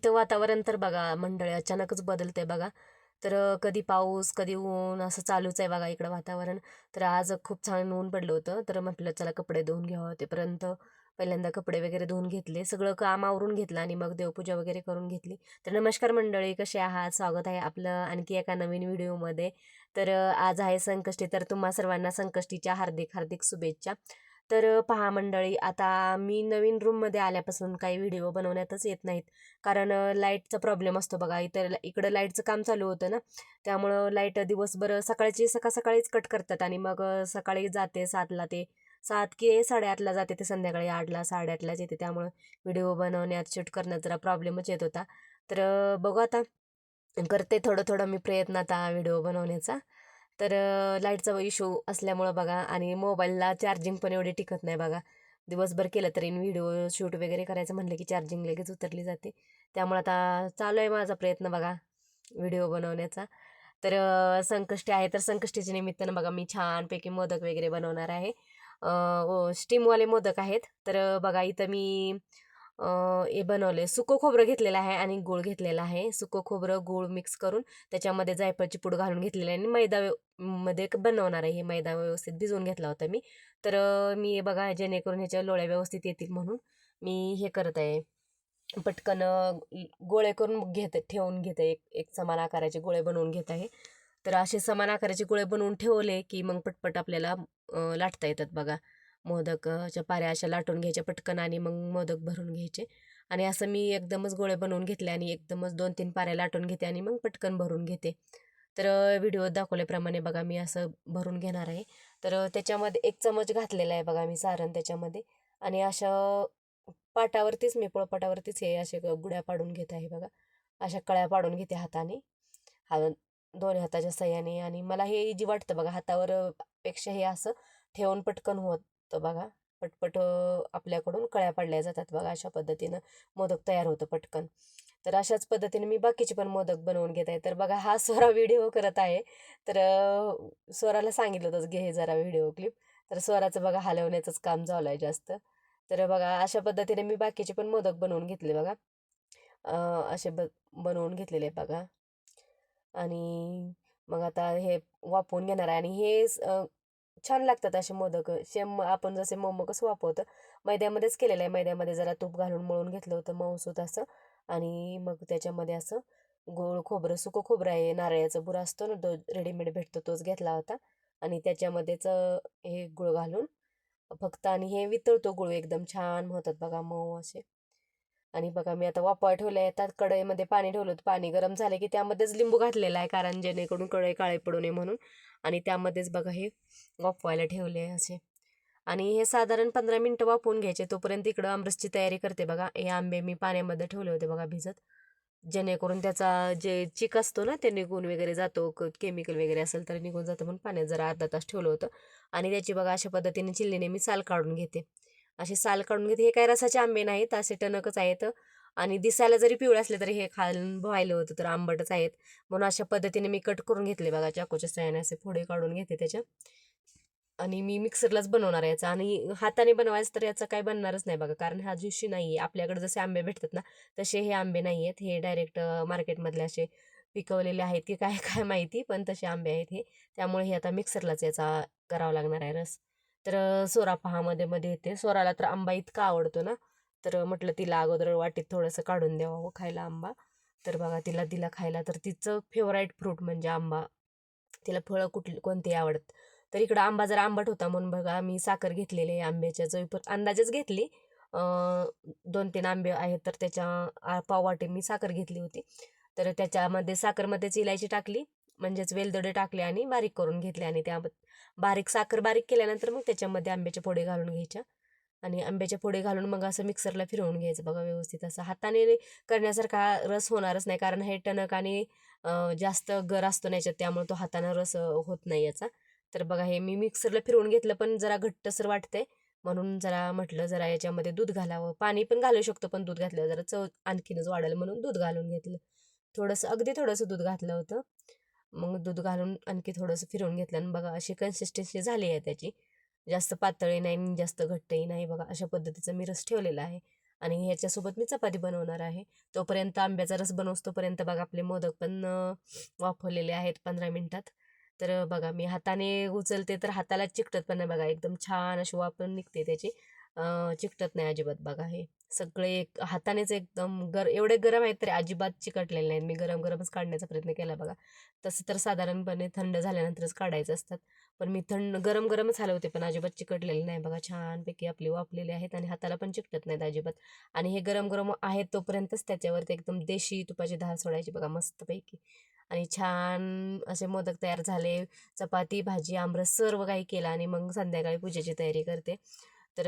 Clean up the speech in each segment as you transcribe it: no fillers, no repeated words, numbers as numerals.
इथं वातावरण तर बघा मंडळी अचानकच बदलतंय बघा. तर कधी पाऊस कधी ऊन असं चालूच आहे बघा इकडं वातावरण. तर आज खूप छान ऊन पडलं होतं, तर म्हटलं चला कपडे धुवून घ्यावं. तेपर्यंत पहिल्यांदा कपडे वगैरे धुवून घेतले, सगळं काम आवरून घेतलं आणि मग देवपूजा वगैरे करून घेतली. तर नमस्कार मंडळी, कसे आहात? स्वागत आहे आपलं आणखी एका नवीन व्हिडिओमध्ये. तर आज आहे संकष्टी, तर तुम्हा सर्वांना संकष्टीच्या हार्दिक हार्दिक शुभेच्छा. तर पहा मंडळी, आता मी नवीन रूममध्ये आल्यापासून काही व्हिडिओ बनवण्यातच येत नाहीत, कारण लाईटचा प्रॉब्लेम असतो बघा. इकडं लाईटचं काम चालू होतं ना, त्यामुळं लाईट दिवसभर सकाळीच कट करतात आणि मग सकाळी जाते 7ला, ते 7 की 8:30ला जाते, ते संध्याकाळी 8ला 8:30लाच येते. त्यामुळं व्हिडिओ बनवण्यात शूट करण्यात जरा प्रॉब्लेमच येत होता. तर बघू आता, करते थोडं थोडं मी प्रयत्न आता व्हिडिओ बनवण्याचा. तर लाईटचा इश्यू असल्यामुळं बघा, आणि मोबाईलला चार्जिंग पण एवढी टिकत नाही बघा. दिवसभर केलं तरी व्हिडिओ शूट वगैरे करायचं म्हणलं की चार्जिंग लगेच उतरली जाते. त्यामुळे आता चालू आहे माझा प्रयत्न बघा व्हिडिओ बनवण्याचा. तर संकष्टी आहे, तर संकष्टीच्या निमित्तानं बघा मी छानपैकी मोदक वगैरे बनवणार आहे. स्टीमवाले मोदक आहेत. तर बघा इथं मी हे बनवले, सुकं खोबरं घेतलेलं आहे आणि गूळ घेतलेला आहे. सुकं खोबरं गूळ मिक्स करून त्याच्यामध्ये जायफळची पूड घालून घेतलेली आहे आणि मध्ये बनवणार आहे. हे मैदा व्यवस्थित भिजवून घेतला होता मी. तर मी हे बघा, जेणेकरून ह्याच्या लोळ्या व्यवस्थित येतील म्हणून मी हे करत आहे. पटकन गोळे करून ठेवून घेते, एक एक समान आकाराचे गोळे बनवून घेत आहे. तर असे समान आकाराचे गोळे बनवून ठेवले की मग पटपट आपल्याला लाटता येतात बघा. मोदकच्या पाऱ्या अशा लाटून घ्यायच्या पटकन आणि मग मोदक भरून घ्यायचे. आणि असं मी एकदमच गोळे बनवून घेतले आणि एकदमच 2-3 पाऱ्या लाटून घेते आणि मग पटकन भरून घेते. तर व्हिडिओ दाखवल्याप्रमाणे बघा मी असं भरून घेणार आहे. तर त्याच्यामध्ये 1 चमच घातलेला आहे बघा मी सारण त्याच्यामध्ये. आणि अशा पाटावरतीच मी पोळपाटावरतीच हे असे गुड्या पाडून घेत आहे बघा. अशा कळ्या पाडून घेते हाताने. हा, दोन्ही हाताच्या सहाय्याने. आणि मला हे इजी वाटतं बघा, हातावर पेक्षा हे असं ठेवून पटकन होतं बघा. पटपट आपल्याकडून कळ्या पाडल्या जातात बघा. अशा पद्धतीनं मोदक तयार होतं पटकन. तर अशाच पद्धतीने मी बाकीचे पण मोदक बनवून घेत आहे. तर बघा हा स्वरा व्हिडिओ करत आहे. तर स्वराला सांगितलं होतं घे जरा व्हिडिओ क्लिप. तर स्वराचं बघा हलवण्याचंच काम चालू आहे जास्त. तर बघा अशा पद्धतीने मी बाकीचे पण मोदक बनवून घेतले बघा. असे बनवून घेतलेले आहे बघा. आणि मग आता हे वाफवून घेणार आहे. आणि हे छान लागतात असे मोदक. सेम आपण जसे मोमो कसं वाफवतो, मैद्यामध्येच केलेलं आहे. मैद्यामध्ये जरा तूप घालून मळून घेतलं होतं मऊसूत असं. आणि मग त्याच्यामध्ये असं गोड खोबरं, सुकं खोबरं आहे, नारळाचा बुरा असतो ना, तो रेडीमेड भेटतो तोच घेतला होता. आणि त्याच्यामध्येच हे गुळ घालून फक्त, आणि हे वितळतो गुळ एकदम छान होतात बघा मऊ असे. आणि बघा मी आता वाफवायला ठेवले आहे. त्यात कढईमध्ये पाणी ठेवलं होतं. पाणी गरम झाले की त्यामध्येच लिंबू घातलेला आहे, कारण जेणेकरून कढई काळे पडू नये म्हणून. आणि त्यामध्येच बघा हे वाफवायला ठेवले आहे असे. आणि हे साधारण 15 मिनिटं वाफवून घ्यायचे. तोपर्यंत इकडं आमरसची तयारी करते बघा. हे आंबे मी पाण्यामध्ये ठेवले होते बघा भिजत, जेणेकरून त्याचा जे चिक असतो ना ते निघून वगैरे जातो, केमिकल वगैरे असेल तर निघून जातं, म्हणून पाण्यात जरा अर्धा तास ठेवलं होतं. आणि त्याची बघा अशा पद्धतीने चिल्लीने मी साल काढून घेते. असे साल काढून घेते. हे काही रसाचे आंबे नाहीत, असे टणकच आहेत. आणि दिसायला जरी पिवळे असले तरी हे खाऊन व्हायलं होतं तर आंबटच आहेत. म्हणून अशा पद्धतीने मी कट करून घेतले बघा, चाकूच्या साहाय्याने असे फोडे काढून घेते त्याच्या. आणि मी मिक्सरलाच बनवणार आहे याचा. आणि हाताने बनवायचं तर याचं काही बनणारच नाही बघा, कारण हा ज्युशी नाही आहे. आपल्याकडे जसे आंबे भेटतात ना, तसे हे आंबे नाही आहेत. हे डायरेक्ट मार्केटमधले असे पिकवलेले आहेत की काय काय माहिती, पण तसे आंबे आहेत हे. त्यामुळे हे आता मिक्सरलाच याचा करावा लागणार आहे रस. तर सोरा पहा मध्ये मध्ये येते. सोराला तर आंबा इतका आवडतो ना, तर म्हटलं तिला अगोदर वाटीत थोडंसं काढून द्यावं खायला आंबा. तर बघा तिला दिला खायला. तर तिचं फेवराईट फ्रूट म्हणजे आंबा. तिला फळं कोणती आवडत. तर इकडं आंबा जरा आंबट होता म्हणून बघा मी साखर घेतलेली आहे आंब्याच्या चवीपर अंदाजेच घेतली. 2-3 आंबे आहेत तर त्याच्या पाव वाटी मी साखर घेतली होती. तर त्याच्यामध्ये साखरमध्येच इलायची टाकली, म्हणजेच वेलदोडे टाकले आणि बारीक करून घेतले. आणि त्या साखर बारीक केल्यानंतर मग त्याच्यामध्ये आंब्याचे फोडे घालून घ्यायच्या. आणि आंब्याचे फोडे घालून मग असं मिक्सरला फिरवून घ्यायचं बघा व्यवस्थित. असं हाताने करण्यासारखा रस होणारच नाही, कारण हे टणक आणि जास्त गर असतो ना याच्यात, त्यामुळे तो हाताने रस होत नाही याचा. तर बघा हे मी मिक्सरला फिरवून घेतलं, पण जरा घट्टसर वाटतंय म्हणून जरा म्हटलं जरा याच्यामध्ये दूध घालावं. पाणी पण घालू शकतो, पण दूध घातल्यावर जरा चव आणखीनच वाढेल म्हणून दूध घालून घेतलं. थोडंसं, अगदी थोडंसं दूध घातलं होतं. मग दूध घालून आणखी थोडंसं फिरवून घेतलं आणि बघा अशी कन्सिस्टन्सी झाली आहे त्याची. जास्त पातळही नाही आणि जास्त घट्टही नाही बघा. अशा पद्धतीचा मी रस ठेवलेला आहे. आणि ह्याच्यासोबत मी चपाती बनवणार आहे. तोपर्यंत आंब्याचा रस बनवतोपर्यंत बघा आपले मोदक पण वाफवलेले आहेत 15 मिनिटात. तर बघा मी हाताने उचलते तर हाताला चिकटत पण नाही बघा, एकदम छान अशी वाफ पण निघते त्याची. चिकटत नाही अजिबात बघा. हे सगळे हातानेच एकदम एवढे गरम आहेत तरी अजिबात चिकटलेले नाहीत. मी गरम गरमच काढण्याचा प्रयत्न केला बघा. तसं तर साधारणपणे थंड झाल्यानंतरच काढायचं असतात, पण मी गरम गरमच हलवते पण अजिबात चिकटलेले नाही बघा. छानपैकी आपली वाफलेले आहेत आणि हाताला पण चिकटत नाहीत अजिबात. आणि हे गरम गरम आहेत तोपर्यंतच त्याच्यावरती एकदम देशी तुपाची धार सोडायची बघा मस्तपैकी. आणि छान असे मोदक तयार झाले. चपाती, भाजी, आमरस सर्व काही केलं आणि मग संध्याकाळी पूजेची तयारी करते. तर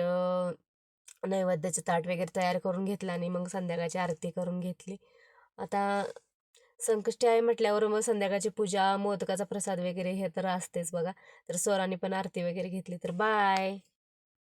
नैवेद्याचं ताट वगैरे तयार करून घेतलं आणि मग संध्याकाळची आरती करून घेतली. आता संकष्टी आहे म्हटल्यावर मग संध्याकाळची पूजा, मोदकाचा प्रसाद वगैरे हे तर असतेच बघा. तर स्वरांनी पण आरती वगैरे घेतली. तर बाय.